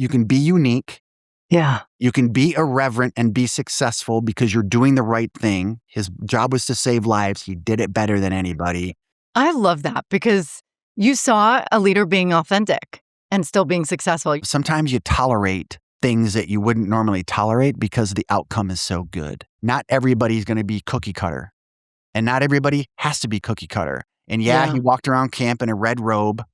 You can be unique. Yeah. You can be irreverent and be successful because you're doing the right thing. His job was to save lives. He did it better than anybody. I love that because you saw a leader being authentic and still being successful. Sometimes you tolerate things that you wouldn't normally tolerate because the outcome is so good. Not everybody's going to be cookie cutter, and not everybody has to be cookie cutter. And he walked around camp in a red robe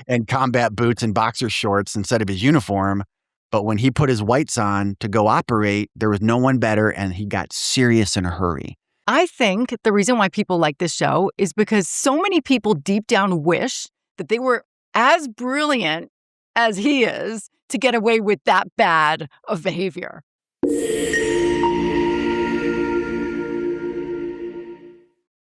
and combat boots and boxer shorts instead of his uniform. But when he put his whites on to go operate, there was no one better, and he got serious in a hurry. I think the reason why people like this show is because so many people deep down wish that they were as brilliant as he is to get away with that bad of behavior.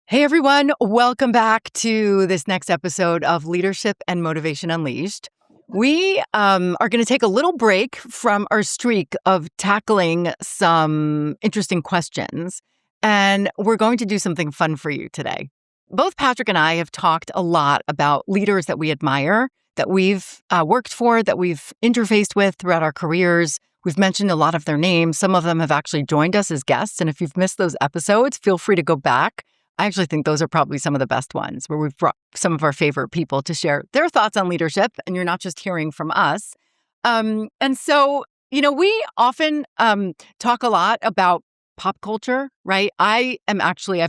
Hey, everyone. Welcome back to this next episode of Leadership and Motivation Unleashed. We are going to take a little break from our streak of tackling some interesting questions, and we're going to do something fun for you today. Both Patrick and I have talked a lot about leaders that we admire, that we've worked for, that we've interfaced with throughout our careers. We've mentioned a lot of their names. Some of them have actually joined us as guests, and if you've missed those episodes, feel free to go back. I actually think those are probably some of the best ones where we've brought some of our favorite people to share their thoughts on leadership, and you're not just hearing from us. And so, we often talk a lot about pop culture, right? I've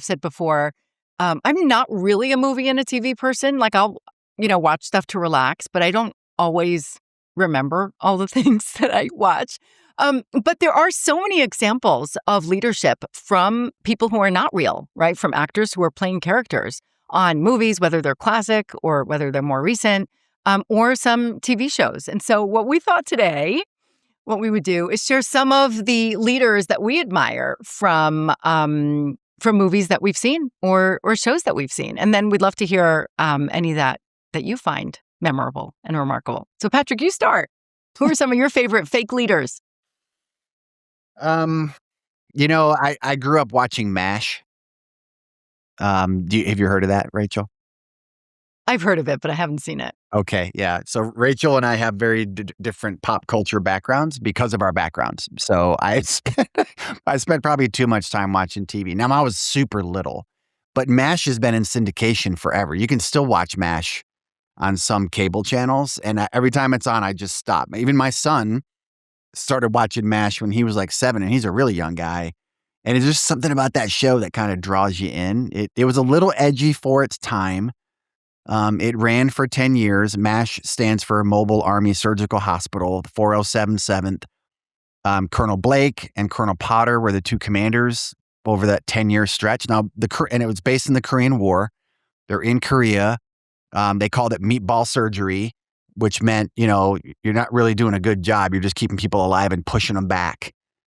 said before, I'm not really a movie and a TV person. Like I'll, watch stuff to relax, but I don't always remember all the things that I watch. But there are so many examples of leadership from people who are not real, right? From actors who are playing characters on movies, whether they're classic or whether they're more recent, or some TV shows. And so what we thought today, what we would do is share some of the leaders that we admire from movies that we've seen or shows that we've seen. And then we'd love to hear any that you find memorable and remarkable. So Patrick, you start. Who are some of your favorite fake leaders? I grew up watching MASH. Have you heard of that, Rachel? I've heard of it, but I haven't seen it. Okay, yeah. So Rachel and I have very different pop culture backgrounds because of our backgrounds. So I spent probably too much time watching TV. Now I was super little, but MASH has been in syndication forever. You can still watch MASH on some cable channels, and every time it's on, I just stop. Even my son started watching MASH when he was like 7, and he's a really young guy. And it's just something about that show that kind of draws you in. It was a little edgy for its time. It ran for 10 years. MASH stands for Mobile Army Surgical Hospital, 4077th. Colonel Blake and Colonel Potter were the two commanders over that 10-year stretch. Now, and it was based in the Korean War. They're in Korea. They called it meatball surgery, which meant, you're not really doing a good job. You're just keeping people alive and pushing them back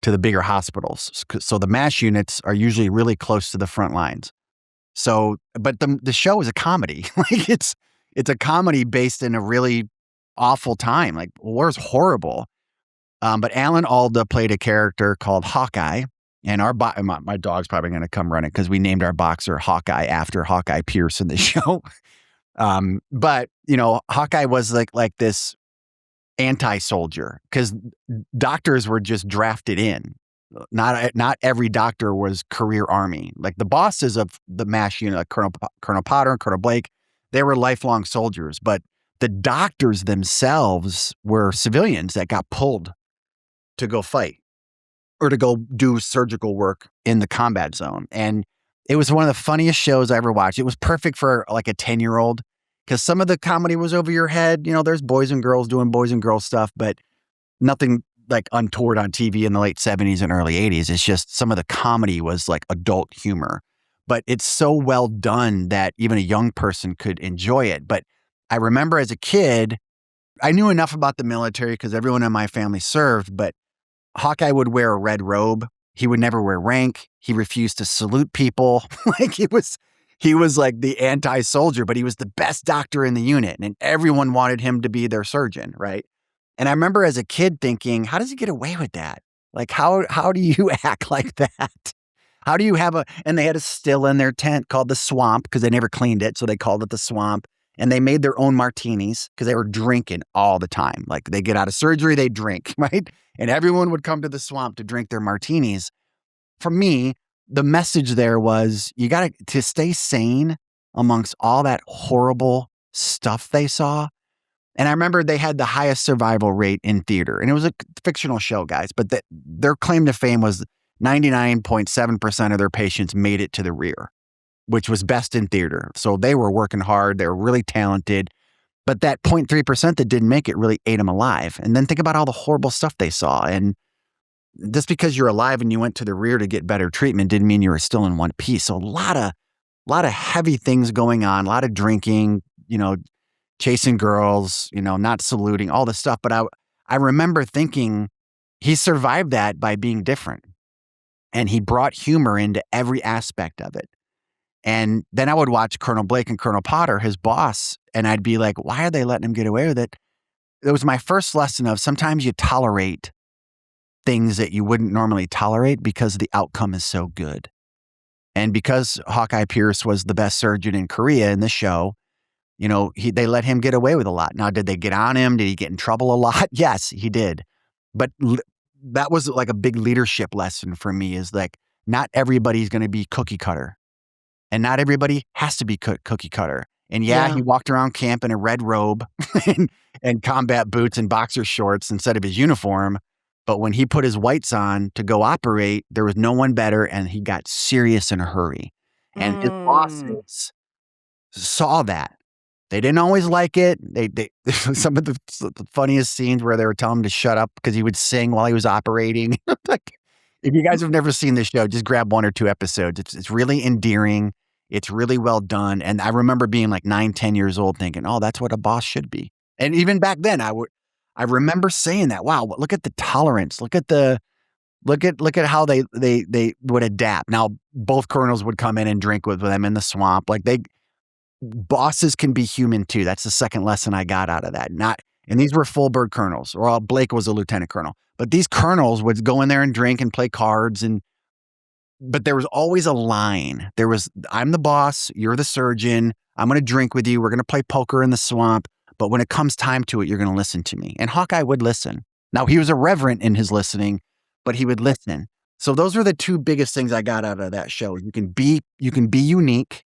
to the bigger hospitals. So the MASH units are usually really close to the front lines. So, but the show is a comedy. Like it's a comedy based in a really awful time. Like war's horrible. But Alan Alda played a character called Hawkeye, and my dog's probably going to come run it because we named our boxer Hawkeye after Hawkeye Pierce in the show. But Hawkeye was like this anti-soldier because doctors were just drafted in. Not every doctor was career Army. Like the bosses of the MASH unit, like Colonel Potter and Colonel Blake, they were lifelong soldiers. But the doctors themselves were civilians that got pulled to go fight or to go do surgical work in the combat zone. And it was one of the funniest shows I ever watched. It was perfect for like a 10-year-old because some of the comedy was over your head. There's boys and girls doing boys and girls stuff, but nothing like untoward on TV in the late 70s and early 80s. It's just some of the comedy was like adult humor, but it's so well done that even a young person could enjoy it. But I remember as a kid, I knew enough about the military because everyone in my family served, but Hawkeye would wear a red robe. He would never wear rank. He refused to salute people. Like he was like the anti-soldier, but he was the best doctor in the unit, and everyone wanted him to be their surgeon, right? And I remember as a kid thinking, how does he get away with that? Like, how do you act like that? How do you and they had a still in their tent called the Swamp because they never cleaned it. So they called it the Swamp. and they made their own martinis because they were drinking all the time. Like they get out of surgery, they drink, right? And everyone would come to the swamp to drink their martinis. For me, the message there was you got to stay sane amongst all that horrible stuff they saw. And I remember they had the highest survival rate in theater. And it was a fictional show, guys, but their claim to fame was 99.7% of their patients made it to the rear, which was best in theater. So they were working hard. They were really talented. But that 0.3% that didn't make it really ate them alive. And then think about all the horrible stuff they saw. And just because you're alive and you went to the rear to get better treatment didn't mean you were still in one piece. So a lot of heavy things going on, a lot of drinking, chasing girls, not saluting, all this stuff. But I remember thinking he survived that by being different. And he brought humor into every aspect of it. And then I would watch Colonel Blake and Colonel Potter, his boss, and I'd be like, why are they letting him get away with it? It was my first lesson of sometimes you tolerate things that you wouldn't normally tolerate because the outcome is so good. And because Hawkeye Pierce was the best surgeon in Korea in the show, they let him get away with a lot. Now, did they get on him? Did he get in trouble a lot? Yes, he did. But that was like a big leadership lesson for me is like, not everybody's going to be cookie cutter. And not everybody has to be cookie cutter. And he walked around camp in a red robe and combat boots and boxer shorts instead of his uniform. But when he put his whites on to go operate, there was no one better, and he got serious in a hurry. And his bosses saw that. They didn't always like it. They some of the funniest scenes where they were telling him to shut up because he would sing while he was operating. Like, if you guys have never seen this show, just grab 1 or 2 episodes. It's really endearing. It's really well done. And I remember being like 9, 10 years old thinking, oh, that's what a boss should be. And even back then, I remember saying that. Wow, look at the tolerance. Look at how they would adapt. Now, both colonels would come in and drink with them in the swamp. Like bosses can be human too. That's the second lesson I got out of that. And these were full bird colonels, or Blake was a lieutenant colonel. But these colonels would go in there and drink and play cards, but there was always a line. I'm the boss, you're the surgeon, I'm going to drink with you, we're going to play poker in the swamp, but when it comes time to it, you're going to listen to me. And Hawkeye would listen. Now, he was irreverent in his listening, but he would listen. So those are the 2 biggest things I got out of that show. You can be unique.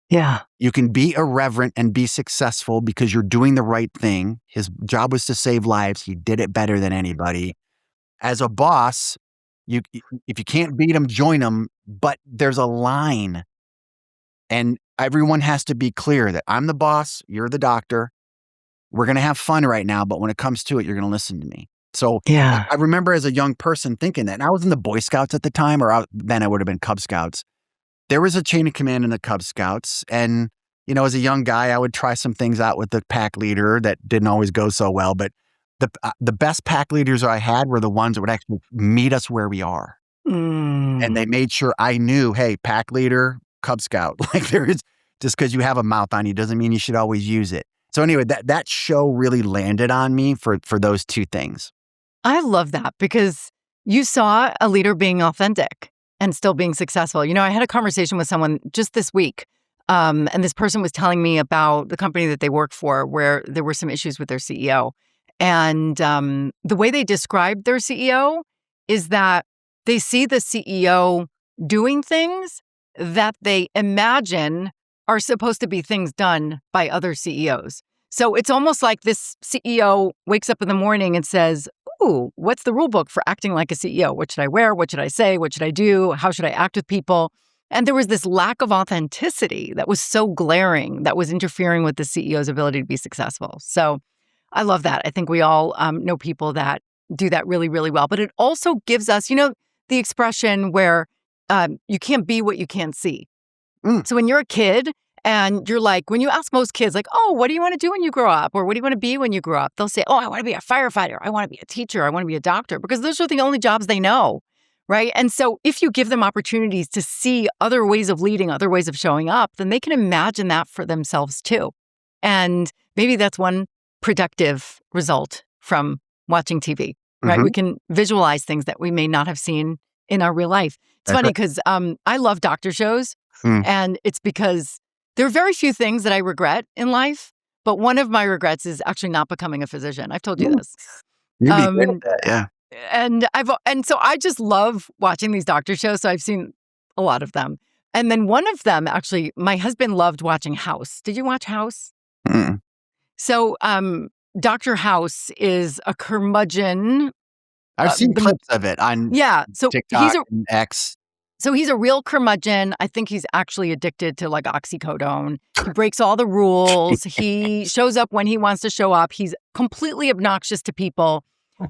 Yeah. You can be irreverent and be successful because you're doing the right thing. His job was to save lives. He did it better than anybody. As a boss, if you can't beat them, join them. But there's a line. And everyone has to be clear that I'm the boss, you're the doctor. We're going to have fun right now, but when it comes to it, you're going to listen to me. So I remember as a young person thinking that. And I was in the Boy Scouts at the time, then I would have been Cub Scouts. There was a chain of command in the Cub Scouts. And, as a young guy, I would try some things out with the pack leader that didn't always go so well. But the best pack leaders I had were the ones that would actually meet us where we are. And they made sure I knew, hey, pack leader, Cub Scout. Like just because you have a mouth on you doesn't mean you should always use it. So anyway, that show really landed on me for those 2 things. I love that because you saw a leader being authentic and still being successful. I had a conversation with someone just this week, and this person was telling me about the company that they work for where there were some issues with their CEO. And the way they described their CEO is that they see the CEO doing things that they imagine are supposed to be things done by other CEOs. So it's almost like this CEO wakes up in the morning and says, ooh, what's the rule book for acting like a CEO? What should I wear? What should I say? What should I do? How should I act with people? And there was this lack of authenticity that was so glaring that was interfering with the CEO's ability to be successful. So I love that. I think we all know people that do that really, really well. But it also gives us, the expression where you can't be what you can't see. So when you're a kid and you're like, when you ask most kids, like, oh, what do you want to do when you grow up? Or what do you want to be when you grow up? They'll say, oh, I want to be a firefighter. I want to be a teacher. I want to be a doctor, because those are the only jobs they know, right? And so if you give them opportunities to see other ways of leading, other ways of showing up, then they can imagine that for themselves too. And maybe that's one productive result from watching TV, right? We can visualize things that we may not have seen in our real life. It's funny because I love doctor shows, and it's because there are very few things that I regret in life, But one of my regrets is actually not becoming a physician. I've told you Mm. this. You'd be great at Um, that, yeah. and so I just love watching these doctor shows. So I've seen a lot of them. And then one of them, actually, my husband loved watching House. Did you watch House? Mm. So Dr. House is a curmudgeon. I've seen the- clips of it on Yeah. So TikTok and X. So he's a real curmudgeon. I think he's actually addicted to like oxycodone. He breaks all the rules. He shows up when he wants to show up. He's completely obnoxious to people,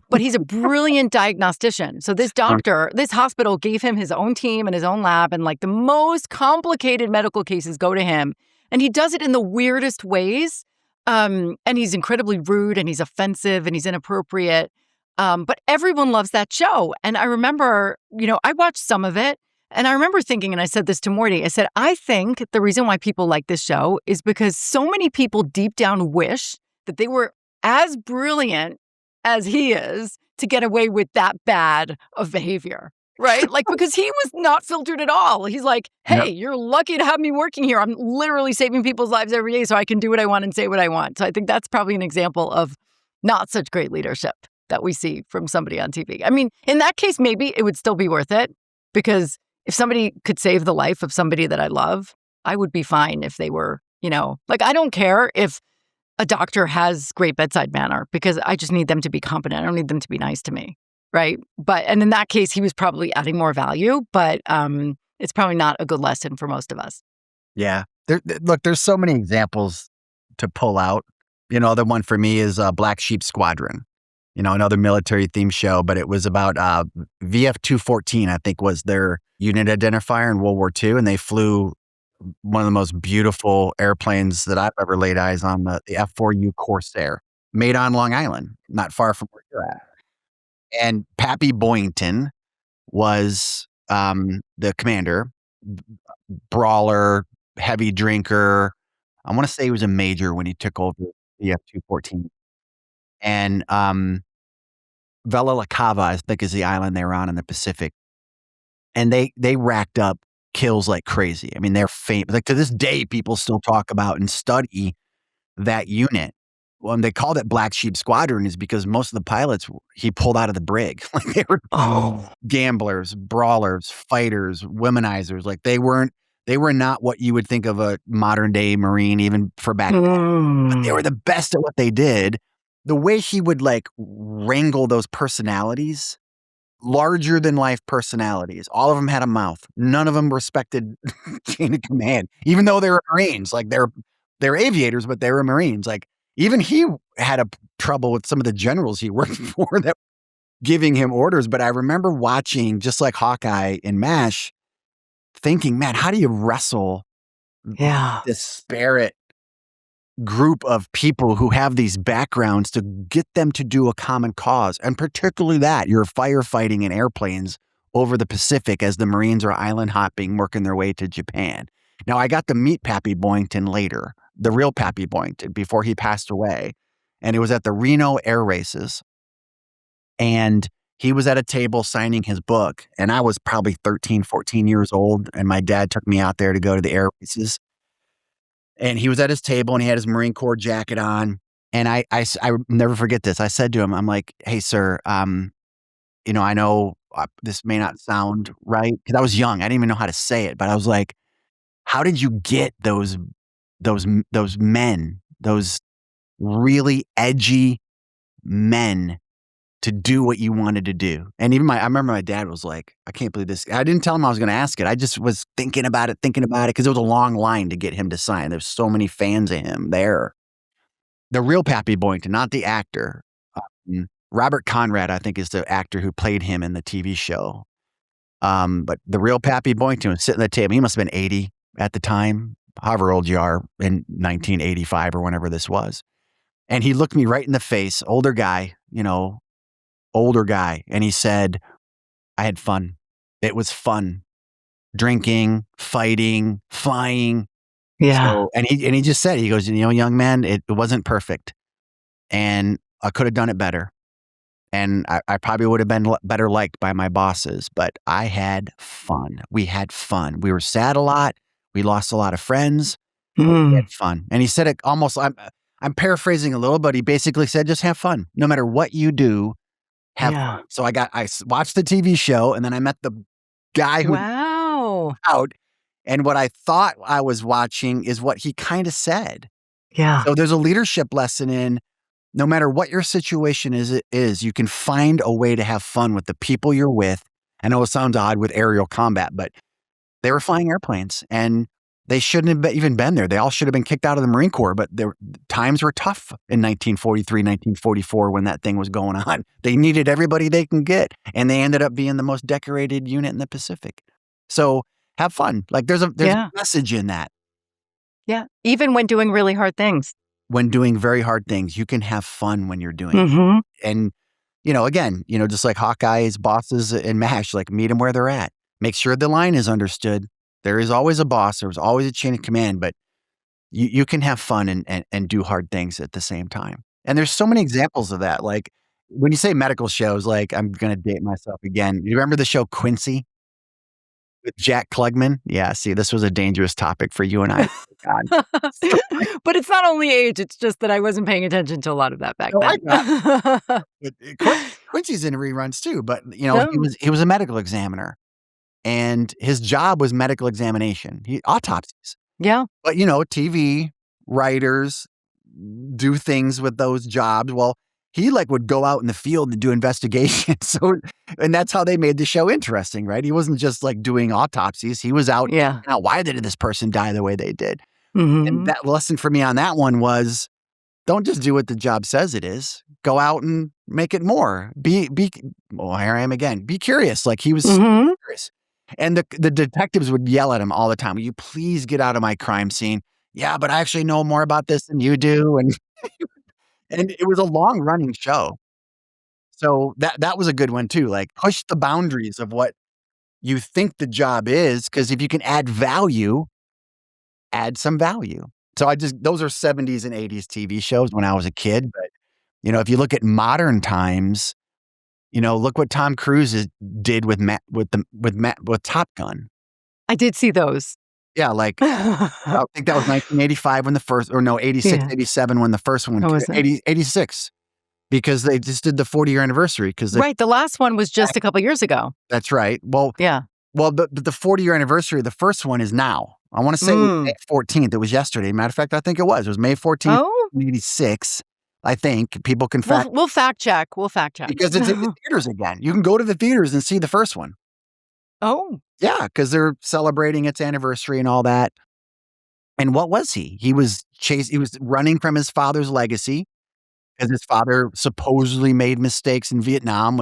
but he's a brilliant diagnostician. So this doctor, this hospital gave him his own team and his own lab, and like the most complicated medical cases go to him. And he does it in the weirdest ways. And he's incredibly rude and he's offensive and he's inappropriate. But everyone loves that show. And I remember, I watched some of it. And I remember thinking, and I said this to Morty, I said, I think the reason why people like this show is because so many people deep down wish that they were as brilliant as he is to get away with that bad of behavior, right? Like, because he was not filtered at all. He's like, hey, you're lucky to have me working here. I'm literally saving people's lives every day so I can do what I want and say what I want. So I think that's probably an example of not such great leadership that we see from somebody on TV. I mean, in that case, maybe it would still be worth it, because if somebody could save the life of somebody that I love, I would be fine if they were, like, I don't care if a doctor has great bedside manner, because I just need them to be competent. I don't need them to be nice to me, right? And in that case, he was probably adding more value, but it's probably not a good lesson for most of us. Yeah. Look, there's so many examples to pull out. The one for me is Black Sheep Squadron. Another military themed show, but it was about VF-214, I think, was their unit identifier in World War II. And they flew one of the most beautiful airplanes that I've ever laid eyes on, the F-4U Corsair, made on Long Island, not far from where you're at. And Pappy Boyington was the commander, brawler, heavy drinker. I want to say he was a major when he took over the F-214. And Vela La Cava, I think, is the island they were on in the Pacific. And they racked up kills like crazy. I mean, they're famous. Like, to this day, people still talk about and study that unit. Well, and they called it Black Sheep Squadron is because most of the pilots he pulled out of the brig. Like, they were gamblers, brawlers, fighters, womanizers. Like, they were not what you would think of a modern day Marine, even for back then. But they were the best at what they did. The way he would like wrangle those personalities, larger than life personalities. All of them had a mouth. None of them respected chain of command, even though they were Marines. Like, they're aviators, but they were Marines. Like, even he had trouble with some of the generals he worked for that giving him orders. But I remember watching, just like Hawkeye in MASH, thinking, man, how do you wrestle disparate group of people who have these backgrounds to get them to do a common cause? And particularly that you're firefighting in airplanes over the Pacific as the Marines are island hopping, working their way to Japan. Now, I got to meet Pappy Boyington later, the real Pappy Boyington, before he passed away. And it was at the Reno Air Races. And he was at a table signing his book. And I was probably 13, 14 years old. And my dad took me out there to go to the air races. And he was at his table and he had his Marine Corps jacket on. And I never forget this. I said to him, I'm like, hey, sir, I know this may not sound right, because I was young. I didn't even know how to say it. But I was like, how did you get those men, those really edgy men, to do what you wanted to do? And even I remember my dad was like, I can't believe this. I didn't tell him I was going to ask it. I just was thinking about it, because it was a long line to get him to sign. There's so many fans of him there. The real Pappy Boyington, not the actor. Robert Conrad, I think, is the actor who played him in the TV show. But the real Pappy Boyington was sitting at the table. He must have been 80 at the time, however old you are, in 1985 or whenever this was. And he looked me right in the face, older guy. And he said, I had fun. It was fun. Drinking, fighting, flying. Yeah. So, and he just said, he goes, young man, it wasn't perfect. And I could have done it better. And I probably would have been better liked by my bosses, but I had fun. We had fun. We were sad a lot. We lost a lot of friends. But we had fun. And he said it almost, I'm paraphrasing a little, but he basically said, just have fun. No matter what you do, have Yeah. fun. So watched the TV show, and then I met the guy who Wow. out, and what I thought I was watching is what he kind of said. Yeah. So there's a leadership lesson in no matter what your situation is, you can find a way to have fun with the people you're with. I know it sounds odd with aerial combat, but they were flying airplanes and they shouldn't have even been there. They all should have been kicked out of the Marine Corps, but times were tough in 1943, 1944 when that thing was going on. They needed everybody they can get, and they ended up being the most decorated unit in the Pacific. So have fun. Like there's a message in that. Yeah. Even when doing really hard things. When doing very hard things, you can have fun when you're doing it. Mm-hmm. And, again, just like Hawkeye's bosses in MASH, like meet them where they're at. Make sure the line is understood. There is always a boss. There's always a chain of command, but you can have fun and do hard things at the same time. And there's so many examples of that. Like when you say medical shows, like I'm going to date myself again. You remember the show Quincy with Jack Klugman? Yeah, see, this was a dangerous topic for you and I. God. But it's not only age, it's just that I wasn't paying attention to a lot of that back then. Quincy's in reruns too, but he was a medical examiner, and his job was medical examination, autopsies. Yeah. But TV writers do things with those jobs. Well, he would go out in the field and do investigations. So, and that's how they made the show interesting, right? He wasn't just doing autopsies. He was out. Yeah. Why did this person die the way they did? Mm-hmm. And that lesson for me on that one was, don't just do what the job says it is. Go out and make it more. Well, here I am again. Be curious. Like he was curious. And the detectives would yell at him all the time. Will you please get out of my crime scene? Yeah, but I actually know more about this than you do. And and it was a long running show. So that was a good one too. Like push the boundaries of what you think the job is. Because if you can add value, add some value. So those are 70s and 80s TV shows when I was a kid. But, if you look at modern times, look what Tom Cruise did with Top Gun. I did see those. Yeah, I think that was 1985 when the first, or no, 86, 87 when the first one, 86, because they just did the 40-year anniversary. Right, the last one was just a couple years ago. That's right. Well, yeah. Well, the 40-year anniversary, the first one is now. I want to say May 14th. It was yesterday. Matter of fact, I think it was. It was May 14th, 86. I think people can We'll fact check. We'll fact check. Because it's in the theaters again. You can go to the theaters and see the first one. Oh. Yeah, because they're celebrating its anniversary and all that. And what was he? He was running from his father's legacy because his father supposedly made mistakes in Vietnam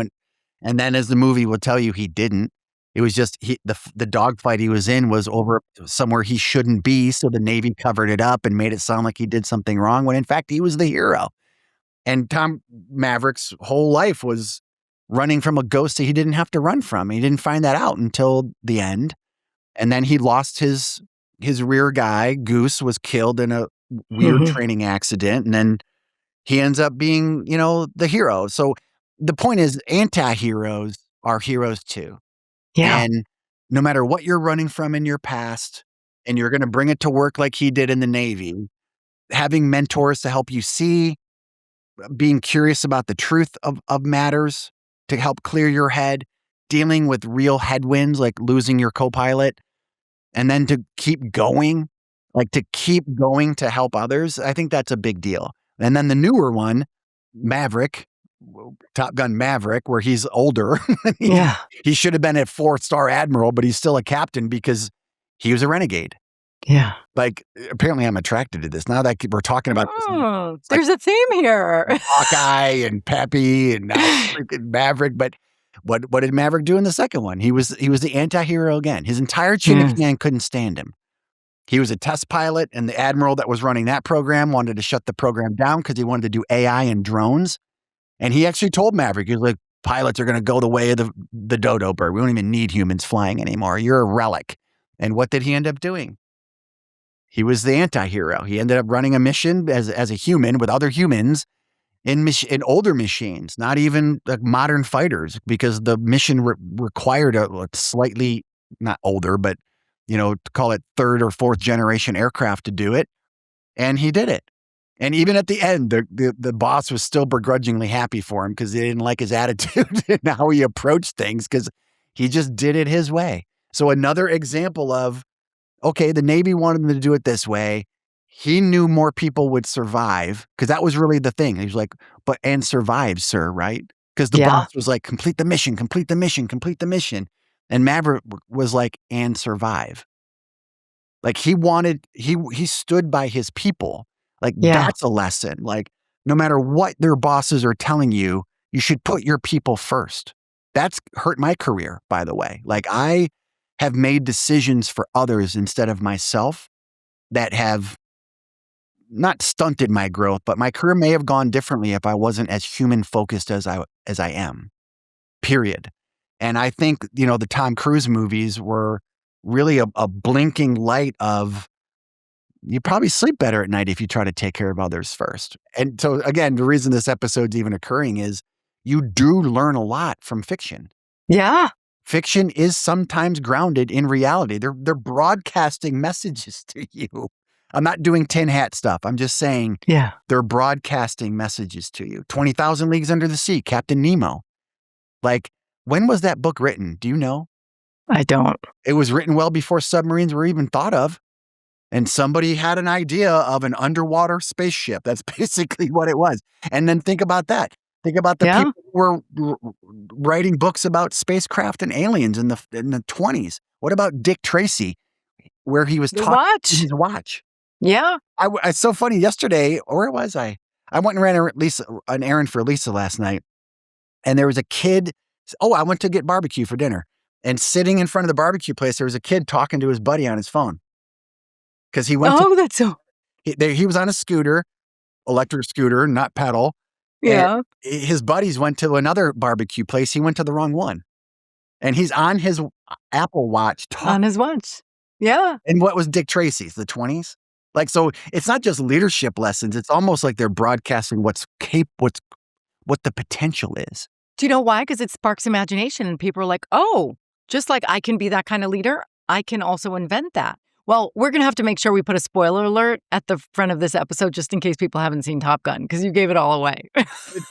and then as the movie will tell you, he didn't. It was just the dogfight he was in was over somewhere he shouldn't be, so the Navy covered it up and made it sound like he did something wrong when in fact he was the hero. And Tom Maverick's whole life was running from a ghost that he didn't have to run from. He didn't find that out until the end. And then he lost his rear guy, Goose, was killed in a weird training accident. And then he ends up being, the hero. So the point is, anti-heroes are heroes too. Yeah. And no matter what you're running from in your past, and you're going to bring it to work like he did in the Navy, having mentors to help you see, being curious about the truth of matters to help clear your head, dealing with real headwinds like losing your co-pilot, and then to keep going, to help others. I think that's a big deal. And then the newer one, Maverick, Top Gun Maverick, where he's older. He should have been a 4-star admiral, but he's still a captain because he was a renegade. Yeah. Apparently I'm attracted to this. Now that we're talking about this. There's a theme here. Hawkeye and Peppy and now freaking Maverick. But what did Maverick do in the second one? He was the anti-hero again. His entire chain of command couldn't stand him. He was a test pilot, and the admiral that was running that program wanted to shut the program down because he wanted to do AI and drones. And he actually told Maverick, he was like, pilots are going to go the way of the dodo bird. We don't even need humans flying anymore. You're a relic. And what did he end up doing? He was the anti-hero. He ended up running a mission as a human with other humans in older machines, not even modern fighters, because the mission required a slightly, not older, but, to call it 3rd or 4th generation aircraft to do it. And he did it. And even at the end, the boss was still begrudgingly happy for him because they didn't like his attitude and how he approached things because he just did it his way. So another example of, okay, the Navy wanted him to do it this way. He knew more people would survive because that was really the thing. He was like, but and survive, sir, right? Because the Yeah. boss was like, complete the mission, complete the mission, complete the mission. And Maverick was like, and survive. Like he stood by his people. Like Yeah. that's a lesson. Like no matter what their bosses are telling you, you should put your people first. That's hurt my career, by the way. Like I have made decisions for others instead of myself that have not stunted my growth, but my career may have gone differently if I wasn't as human focused as I am. Period. And I think, the Tom Cruise movies were really a blinking light of you probably sleep better at night if you try to take care of others first. And so again, the reason this episode's even occurring is you do learn a lot from fiction. Yeah. Fiction is sometimes grounded in reality. They're broadcasting messages to you. I'm not doing tin hat stuff. I'm just saying Yeah. they're broadcasting messages to you. 20,000 Leagues Under the Sea, Captain Nemo. Like, when was that book written? Do you know? I don't. It was written well before submarines were even thought of. And somebody had an idea of an underwater spaceship. That's basically what it was. And then think about that. Think about the Yeah. people who were writing books about spacecraft and aliens in the 20s. What about Dick Tracy, where he was The talking watch. his watch? Yeah. It's so funny. Yesterday, or where was I? I went and ran an errand for Lisa last night, and there was a kid. Oh, I went to get barbecue for dinner, and sitting in front of the barbecue place, there was a kid talking to his buddy on his phone because he went. Oh, that's so. He was on a scooter, electric scooter, not pedal. Yeah. And his buddies went to another barbecue place. He went to the wrong one, and he's on his Apple Watch talking. On his watch. Yeah. And what was Dick Tracy's? The 20s? Like, so it's not just leadership lessons. It's almost like they're broadcasting what the potential is. Do you know why? Because it sparks imagination and people are like, oh, just like I can be that kind of leader, I can also invent that. Well, we're going to have to make sure we put a spoiler alert at the front of this episode just in case people haven't seen Top Gun because you gave it all away.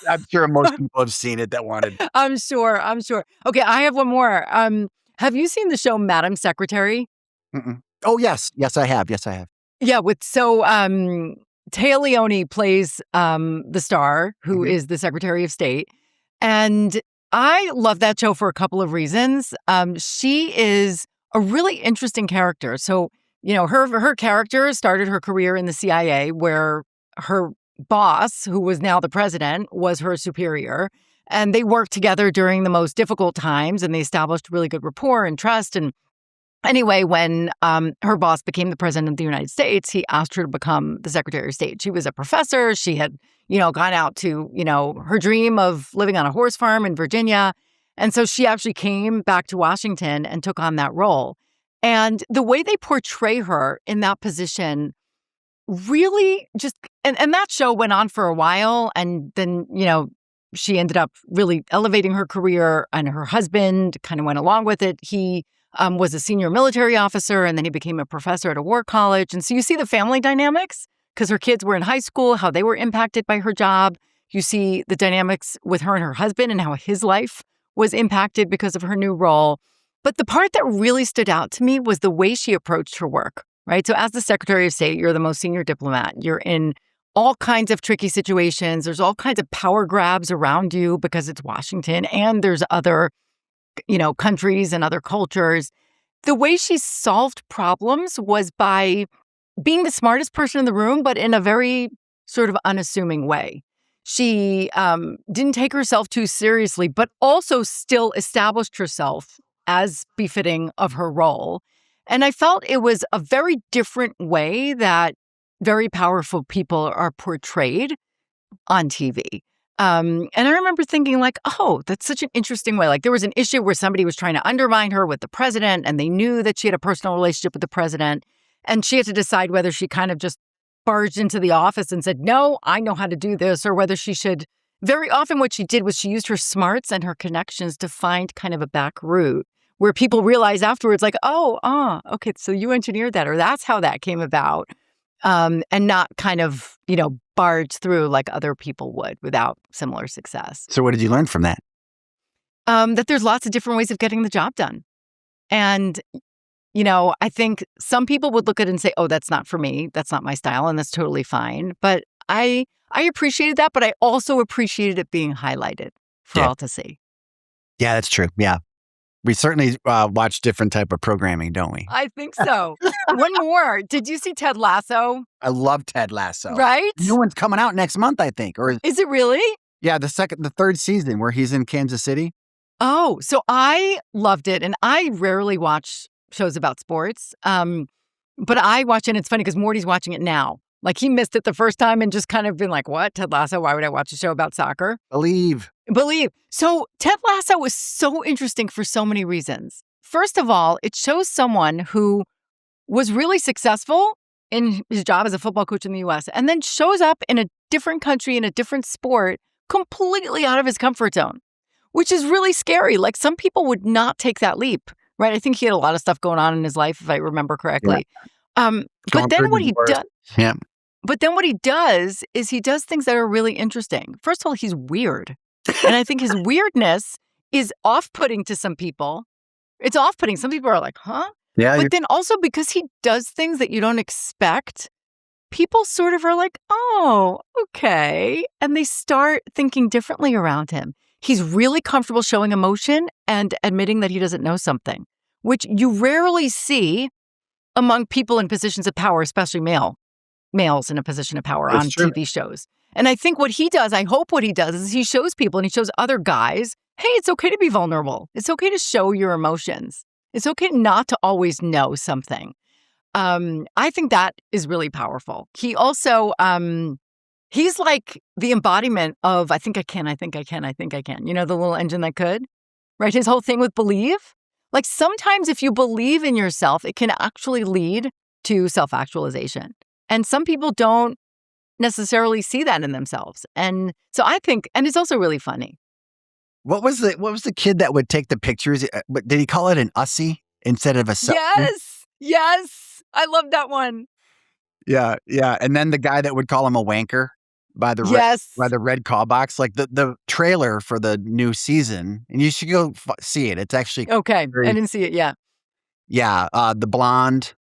I'm sure most people have seen it that wanted. I'm sure. Okay, I have one more. Have you seen the show Madam Secretary? Mm-mm. Oh, yes. Yes, I have. Yeah, Taya Leone plays the star, who is the Secretary of State. And I love that show for a couple of reasons. She is a really interesting character. So, her character started her career in the CIA, where her boss, who was now the president, was her superior. And they worked together during the most difficult times, and they established really good rapport and trust. And anyway, when her boss became the president of the United States, he asked her to become the Secretary of State. She was a professor. She had, gone out to, her dream of living on a horse farm in Virginia. And so she actually came back to Washington and took on that role. And the way they portray her in that position really just, and that show went on for a while. And then, she ended up really elevating her career, and her husband kind of went along with it. He was a senior military officer, and then he became a professor at a war college. And so you see the family dynamics because her kids were in high school, how they were impacted by her job. You see the dynamics with her and her husband and how his life was impacted because of her new role. But the part that really stood out to me was the way she approached her work, right? So as the Secretary of State, you're the most senior diplomat. You're in all kinds of tricky situations. There's all kinds of power grabs around you because it's Washington, and there's other countries and other cultures. The way she solved problems was by being the smartest person in the room, but in a very sort of unassuming way. She didn't take herself too seriously, but also still established herself as befitting of her role. And I felt it was a very different way that very powerful people are portrayed on TV. And I remember thinking like, oh, that's such an interesting way. Like there was an issue where somebody was trying to undermine her with the president, and they knew that she had a personal relationship with the president. And she had to decide whether she kind of just barged into the office and said, no, I know how to do this, or whether she should. Very often what she did was she used her smarts and her connections to find kind of a back route where people realize afterwards like, okay, so you engineered that, or that's how that came about. and not kind of, barge through like other people would without similar success. So what did you learn from that? That there's lots of different ways of getting the job done. And, I think some people would look at it and say, oh, that's not for me. That's not my style. And that's totally fine. But I appreciated that, but I also appreciated it being highlighted for all to see. Yeah, that's true. Yeah. We certainly watch different type of programming, don't we? I think so. One more. Did you see Ted Lasso? I love Ted Lasso. Right? New one's coming out next month, I think. Or is it really? Yeah, the third season where he's in Kansas City. Oh, so I loved it. And I rarely watch shows about sports. But I watch it, and it's funny because Morty's watching it now. Like, he missed it the first time and just kind of been like, what? Ted Lasso? Why would I watch a show about soccer? Believe. So Ted Lasso was so interesting for so many reasons. First of all, it shows someone who was really successful in his job as a football coach in the U.S. and then shows up in a different country in a different sport completely out of his comfort zone, which is really scary. Like, some people would not take that leap, right? I think he had a lot of stuff going on in his life, if I remember correctly. Yeah. But then what he does... Yeah. But then what he does is he does things that are really interesting. First of all, he's weird. And I think his weirdness is off-putting to some people. It's off-putting. Some people are like, huh? Yeah. But then also because he does things that you don't expect, people sort of are like, oh, okay. And they start thinking differently around him. He's really comfortable showing emotion and admitting that he doesn't know something, which you rarely see among people in positions of power, especially males in a position of power on TV shows. And I think what he does, I hope what he does, is he shows people and he shows other guys, hey, it's okay to be vulnerable. It's okay to show your emotions. It's okay not to always know something. I think that is really powerful. He also, he's like the embodiment of, I think I can. You know, the little engine that could, right? His whole thing with believe. Like, sometimes if you believe in yourself, it can actually lead to self-actualization. And some people don't necessarily see that in themselves. And so I think, and it's also really funny. What was the kid that would take the pictures? But did he call it an Ussie instead of a selfie? Yes. I love that one. Yeah. And then the guy that would call him a wanker by the red call box, like the trailer for the new season. And you should go see it. It's actually okay. I didn't see it. Yeah. Yeah. The blonde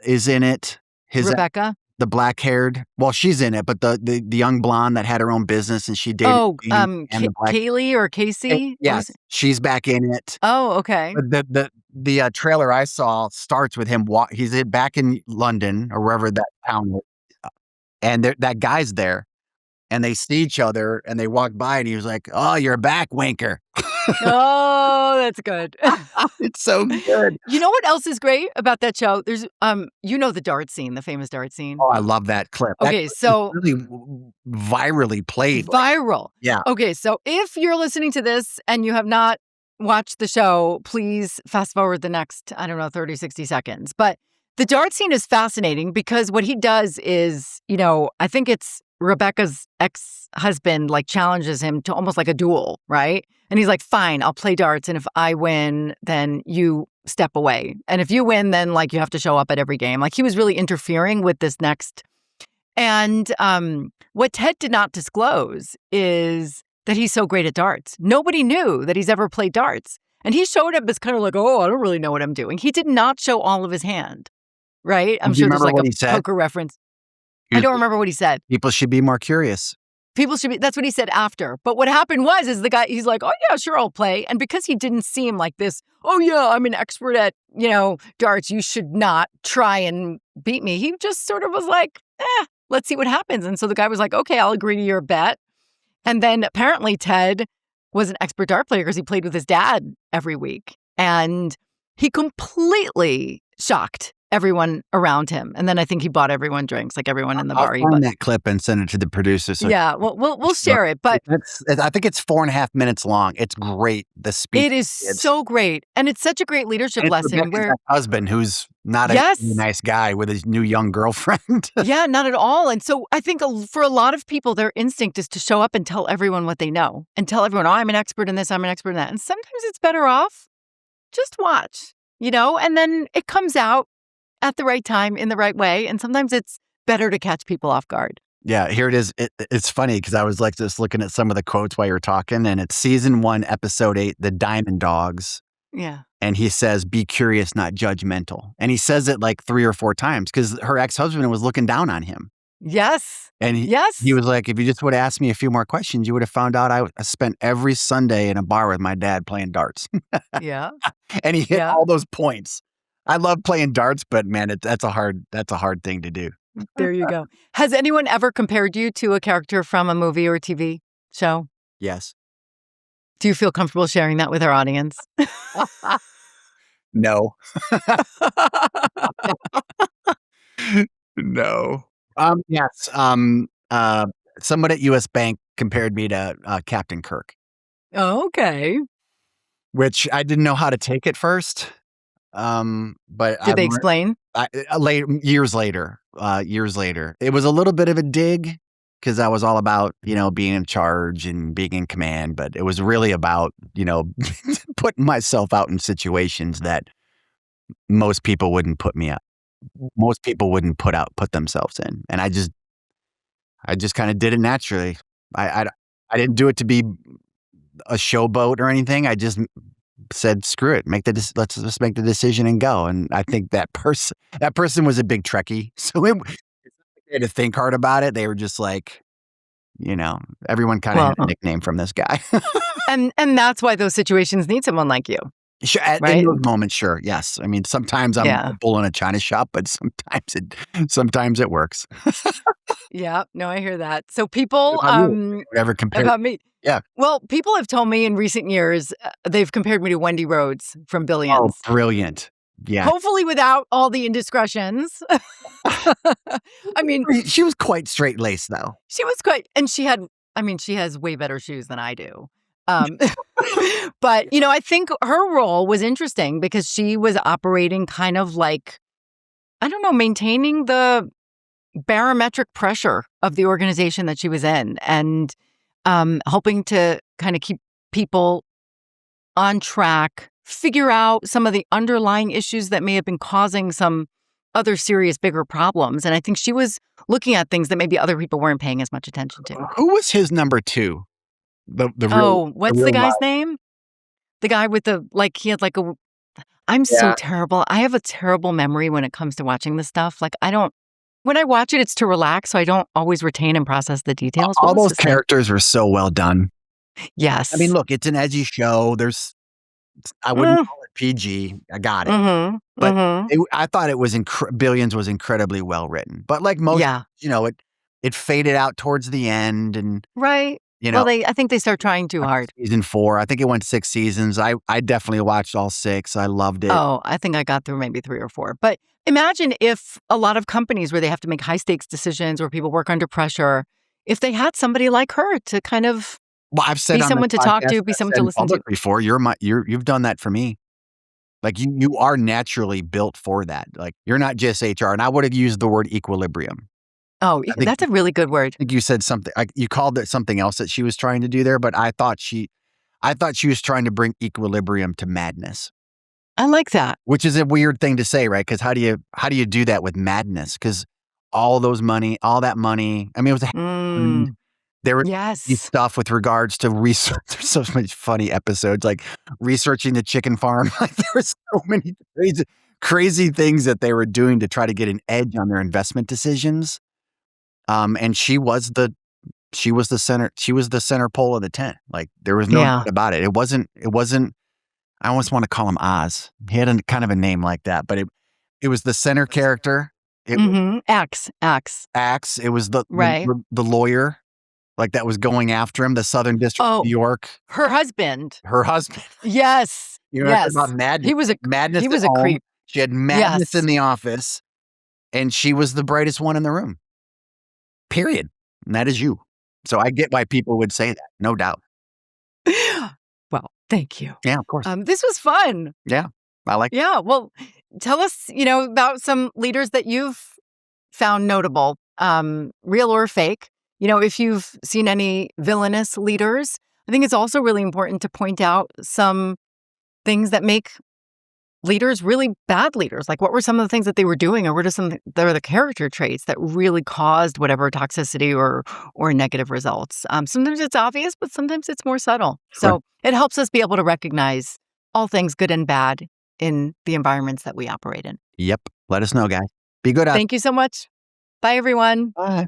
is in it. Rebecca, the black-haired. Well, she's in it, but the young blonde that had her own business and she dated. Kaylee or Casey. Yes, she's back in it. Oh, okay. The trailer I saw starts with him. He's back in London or wherever that town is, and that guy's there, and they see each other and they walk by, and he was like, "Oh, you're back, wanker." Oh, that's good. It's so good. You know what else is great about that show? There's the dart scene, the famous dart scene. Oh, I love that clip. Okay, so really virally played. Viral. Yeah. Okay, so if you're listening to this and you have not watched the show, please fast forward the next, 30, 60 seconds. But the dart scene is fascinating because what he does is, I think it's Rebecca's ex-husband challenges him to almost like a duel, right? And he's like, fine, I'll play darts. And if I win, then you step away. And if you win, then you have to show up at every game. He was really interfering with this next. And what Ted did not disclose is that he's so great at darts. Nobody knew that he's ever played darts. And he showed up as kind of like, oh, I don't really know what I'm doing. He did not show all of his hand, right? I'm sure there's a poker reference. I don't remember what he said. People should be more curious. That's what he said after. But what happened is the guy, he's like, oh yeah, sure, I'll play. And because he didn't seem like this, oh yeah, I'm an expert at, darts, you should not try and beat me. He just sort of was like, let's see what happens. And so the guy was like, okay, I'll agree to your bet. And then apparently Ted was an expert dart player because he played with his dad every week. And he completely shocked everyone around him. And then I think he bought everyone drinks, everyone in the bar. I'll find that clip and send it to the producer. So yeah, we'll share it. But I think it's 4.5 minutes long. It's great. The speech. It is so great. And it's such a great leadership lesson. Where husband, who's not a nice guy with his new young girlfriend. Yeah, not at all. And so I think for a lot of people, their instinct is to show up and tell everyone what they know and tell everyone, oh, I'm an expert in this, I'm an expert in that. And sometimes it's better off just watch, and then it comes out at the right time in the right way. And sometimes it's better to catch people off guard. Yeah, here it is. It's funny because I was like just looking at some of the quotes while you were talking, and it's season 1, episode 8, The Diamond Dogs. Yeah. And he says, be curious, not judgmental. And he says it like 3 or 4 times because her ex-husband was looking down on him. Yes. And he was like, if you just would have asked me a few more questions, you would have found out I spent every Sunday in a bar with my dad playing darts. Yeah. And he hit all those points. I love playing darts, but man, that's a hard thing to do. There you go. Has anyone ever compared you to a character from a movie or TV show? Yes. Do you feel comfortable sharing that with our audience? No. No. Yes. Someone at US Bank compared me to Captain Kirk. Okay. Which I didn't know how to take at first. But did they explain? Years later. It was a little bit of a dig because I was all about, being in charge and being in command, but it was really about, putting myself out in situations that most people wouldn't put me up. Most people wouldn't put themselves in. And I just kind of did it naturally. I didn't do it to be a showboat or anything. I just said, screw it, let's just make the decision and go. And I think that person was a big Trekkie. So they had to think hard about it. They were just like, everyone kind of had a nickname from this guy. and that's why those situations need someone like you. Sure, right? In those moments, sure, yes. I mean, sometimes I'm a bull in a china shop, but sometimes it works. Yeah, no, I hear that. So people, ever compared about me? Yeah. Well, people have told me in recent years they've compared me to Wendy Rhodes from Billions. Oh, brilliant! Yeah. Hopefully, without all the indiscretions. I mean, she was quite straight laced, though. She was quite, and she has way better shoes than I do. But, I think her role was interesting because she was operating kind of like, I don't know, maintaining the barometric pressure of the organization that she was in and helping to kind of keep people on track, figure out some of the underlying issues that may have been causing some other serious, bigger problems. And I think she was looking at things that maybe other people weren't paying as much attention to. Who was his number 2? What's the guy's name? The guy with he had I'm so terrible. I have a terrible memory when it comes to watching this stuff. When I watch it, it's to relax, so I don't always retain and process the details. All those characters were so well done. Yes. I mean, look, it's an edgy show. I wouldn't call it PG. I got it. Mm-hmm. But I thought it was Billions was incredibly well written. But like most, it faded out towards the end. And right. I think they start trying too hard. Season 4, I think it went 6 seasons. I definitely watched all 6. I loved it. Oh, I think I got through maybe 3 or 4. But imagine if a lot of companies where they have to make high stakes decisions or people work under pressure, if they had somebody like her to kind of I've said be someone to talk to, be someone to listen to. Before you've done that for me. Like you are naturally built for that. Like you're not just HR. And I would have used the word equilibrium. Oh, that's a really good word. I think you said something. You called it something else that she was trying to do there, but I thought she was trying to bring equilibrium to madness. I like that. Which is a weird thing to say, right? Because how do you do that with madness? Because all that money. I mean, it was there was stuff with regards to research. There's so many funny episodes, like researching the chicken farm. Like there were so many crazy things that they were doing to try to get an edge on their investment decisions. And she was the center pole of the tent. Like there was no doubt about it. It wasn't, I almost want to call him Oz. He had a kind of a name like that, but it was the center character. Axe. It was the lawyer, like that was going after him, the Southern District of New York. Her husband. Yes. Yes. About madness. He was a creep. She had madness in the office and she was the brightest one in the room. Period. And that is you. So I get why people would say that. No doubt. Well, thank you. Yeah, of course. This was fun. Yeah. I like it. Yeah. Well, tell us, about some leaders that you've found notable, real or fake. If you've seen any villainous leaders, I think it's also really important to point out some things that make leaders really bad leaders? Like, what were some of the things that they were doing, or what are the character traits that really caused whatever toxicity or negative results? Sometimes it's obvious, but sometimes it's more subtle. Sure. So it helps us be able to recognize all things good and bad in the environments that we operate in. Yep. Let us know, guys. Be good out. Thank you so much. Bye, everyone. Bye.